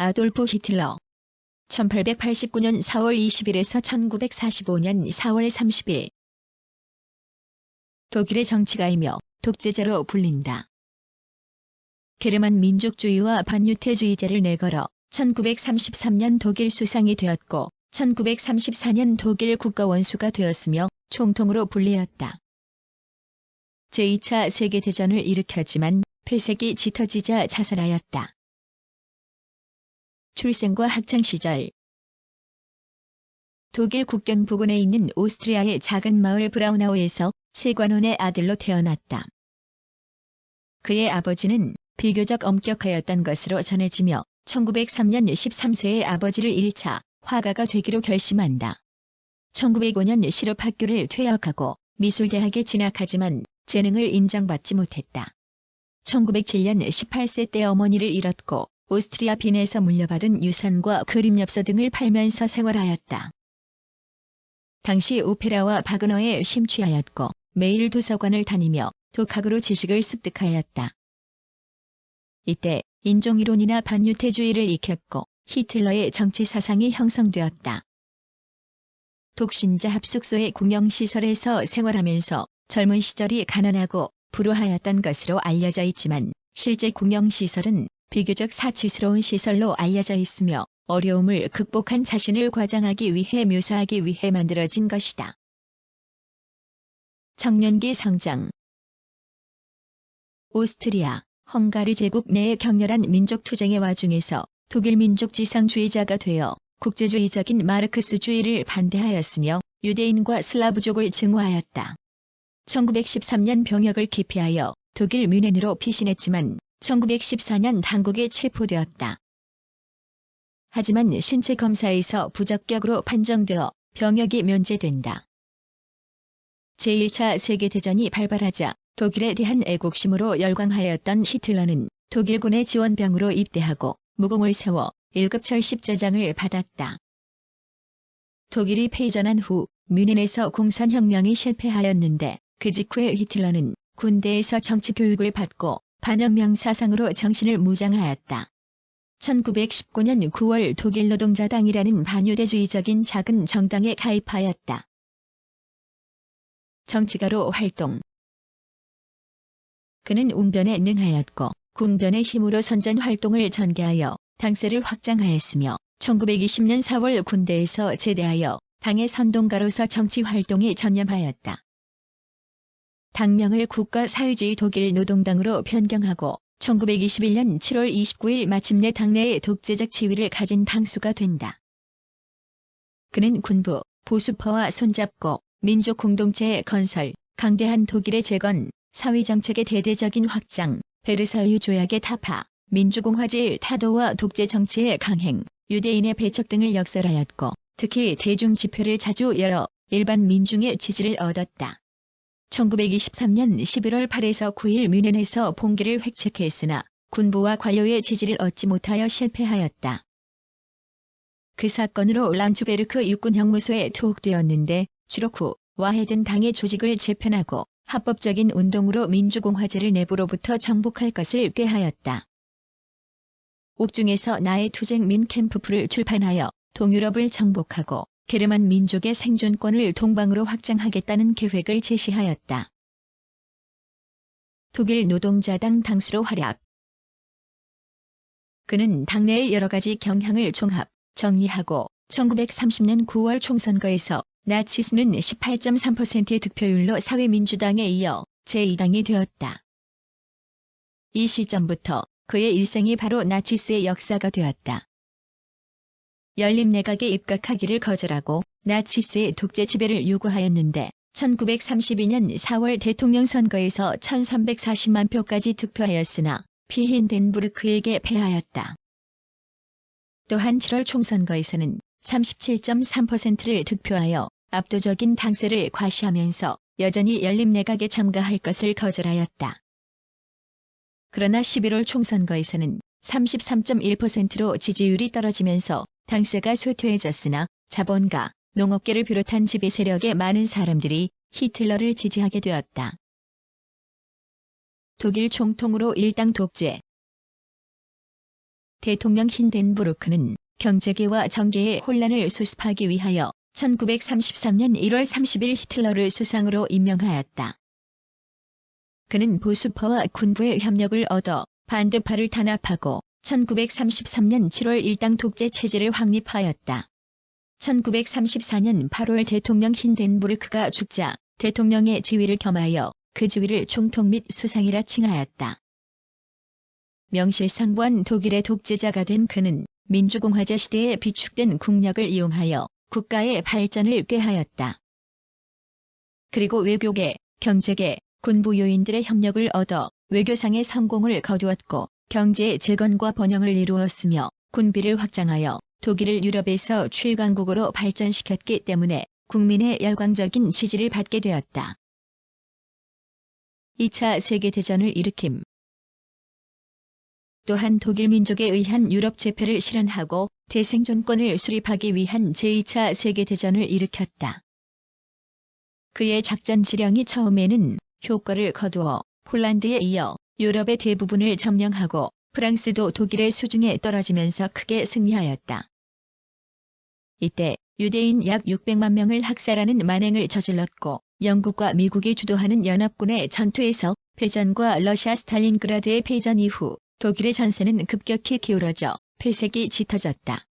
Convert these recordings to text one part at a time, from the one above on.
아돌프 히틀러 1889년 4월 20일에서 1945년 4월 30일 독일의 정치가이며 독재자로 불린다. 게르만 민족주의와 반유태주의자를 내걸어 1933년 독일 수상이 되었고 1934년 독일 국가원수가 되었으며 총통으로 불리었다. 제2차 세계대전을 일으켰지만 폐색이 짙어지자 자살하였다. 출생과 학창시절 독일 국경 부근에 있는 오스트리아의 작은 마을 브라우나우에서 세관원의 아들로 태어났다. 그의 아버지는 비교적 엄격하였던 것으로 전해지며 1903년 13세의 아버지를 1차 화가가 되기로 결심한다. 1905년 실업학교를 퇴학하고 미술대학에 진학하지만 재능을 인정받지 못했다. 1907년 18세 때 어머니를 잃었고 오스트리아 빈에서 물려받은 유산과 그림엽서 등을 팔면서 생활하였다. 당시 오페라와 바그너에 심취하였고 매일 도서관을 다니며 독학으로 지식을 습득하였다. 이때 인종이론이나 반유태주의를 익혔고 히틀러의 정치 사상이 형성되었다. 독신자 합숙소의 공영시설에서 생활하면서 젊은 시절이 가난하고 불우하였던 것으로 알려져 있지만 실제 공영시설은 비교적 사치스러운 시설로 알려져 있으며 어려움을 극복한 자신을 과장하기 위해 묘사하기 위해 만들어진 것이다. 청년기 성장 오스트리아, 헝가리 제국 내의 격렬한 민족투쟁의 와중에서 독일 민족지상주의자가 되어 국제주의적인 마르크스주의를 반대하였으며 유대인과 슬라브족을 증오하였다. 1913년 병역을 기피하여 독일 뮌헨으로 피신했지만 1914년 당국에 체포되었다. 하지만 신체 검사에서 부적격으로 판정되어 병역이 면제된다. 제1차 세계대전이 발발하자 독일에 대한 애국심으로 열광하였던 히틀러는 독일군의 지원병으로 입대하고 무공을 세워 1급 철십자장을 받았다. 독일이 패전한 후 뮌헨에서 공산혁명이 실패하였는데 그 직후에 히틀러는 군대에서 정치교육을 받고 반혁명 사상으로 정신을 무장하였다. 1919년 9월 독일 노동자당이라는 반유대주의적인 작은 정당에 가입하였다. 정치가로 활동 그는 웅변에 능하였고 군변의 힘으로 선전 활동을 전개하여 당세를 확장하였으며 1920년 4월 군대에서 제대하여 당의 선동가로서 정치 활동에 전념하였다. 당명을 국가사회주의 독일 노동당으로 변경하고 1921년 7월 29일 마침내 당내의 독재적 지위를 가진 당수가 된다. 그는 군부, 보수파와 손잡고 민족 공동체의 건설, 강대한 독일의 재건, 사회정책의 대대적인 확장, 베르사유 조약의 타파, 민주공화제의 타도와 독재 정치의 강행, 유대인의 배척 등을 역설하였고 특히 대중집회를 자주 열어 일반 민중의 지지를 얻었다. 1923년 11월 8에서 9일 뮌헨에서 봉기를 획책했으나 군부와 관료의 지지를 얻지 못하여 실패하였다. 그 사건으로 란츠베르크 육군형무소에 투옥되었는데 추록 후 와해된 당의 조직을 재편하고 합법적인 운동으로 민주공화제를 내부로부터 정복할 것을 꾀하였다. 옥중에서 나의 투쟁 민캠프프를 출판하여 동유럽을 정복하고 게르만 민족의 생존권을 동방으로 확장하겠다는 계획을 제시하였다. 독일 노동자당 당수로 활약 그는 당내의 여러 가지 경향을 종합, 정리하고 1930년 9월 총선거에서 나치스는 18.3%의 득표율로 사회민주당에 이어 제2당이 되었다. 이 시점부터 그의 일생이 바로 나치스의 역사가 되었다. 연립내각에 입각하기를 거절하고 나치스의 독재 지배를 요구하였는데 1932년 4월 대통령 선거에서 1340만 표까지 득표하였으나 피힌덴부르크에게 패하였다. 또한 7월 총선거에서는 37.3%를 득표하여 압도적인 당세를 과시하면서 여전히 연립내각에 참가할 것을 거절하였다. 그러나 11월 총선거에서는 33.1%로 지지율이 떨어지면서 당세가 쇠퇴해졌으나 자본가, 농업계를 비롯한 지배 세력의 많은 사람들이 히틀러를 지지하게 되었다. 독일 총통으로 일당 독재 대통령 힌덴부르크는 경제계와 정계의 혼란을 수습하기 위하여 1933년 1월 30일 히틀러를 수상으로 임명하였다. 그는 보수파와 군부의 협력을 얻어 반대파를 탄압하고 1933년 7월 일당 독재 체제를 확립하였다. 1934년 8월 대통령 힌덴부르크가 죽자 대통령의 지위를 겸하여 그 지위를 총통 및 수상이라 칭하였다. 명실상부한 독일의 독재자가 된 그는 민주공화제 시대에 비축된 국력을 이용하여 국가의 발전을 꾀하였다. 그리고 외교계, 경제계, 군부 요인들의 협력을 얻어 외교상의 성공을 거두었고 경제의 재건과 번영을 이루었으며 군비를 확장하여 독일을 유럽에서 최강국으로 발전시켰기 때문에 국민의 열광적인 지지를 받게 되었다. 2차 세계대전을 일으킴. 또한 독일 민족에 의한 유럽 제패를 실현하고 대생존권을 수립하기 위한 제2차 세계대전을 일으켰다. 그의 작전 지령이 처음에는 효과를 거두어 폴란드에 이어 유럽의 대부분을 점령하고 프랑스도 독일의 수중에 떨어지면서 크게 승리하였다. 이때 유대인 약 600만 명을 학살하는 만행을 저질렀고 영국과 미국이 주도하는 연합군의 전투에서 패전과 러시아 스탈린그라드의 패전 이후 독일의 전세는 급격히 기울어져 폐색이 짙어졌다.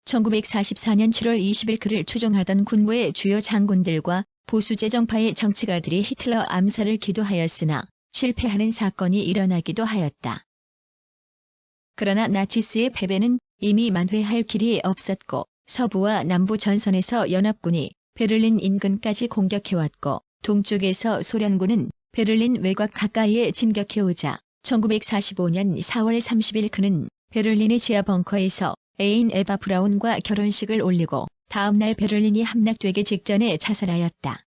1944년 7월 20일 그를 추종하던 군부의 주요 장군들과 보수재정파의 정치가들이 히틀러 암살을 기도하였으나 실패하는 사건이 일어나기도 하였다. 그러나 나치스의 패배는 이미 만회할 길이 없었고 서부와 남부 전선에서 연합군이 베를린 인근까지 공격해왔고 동쪽에서 소련군은 베를린 외곽 가까이에 진격해오자 1945년 4월 30일 그는 베를린의 지하 벙커에서 애인 에바 브라운과 결혼식을 올리고 다음날 베를린이 함락되기 직전에 자살하였다.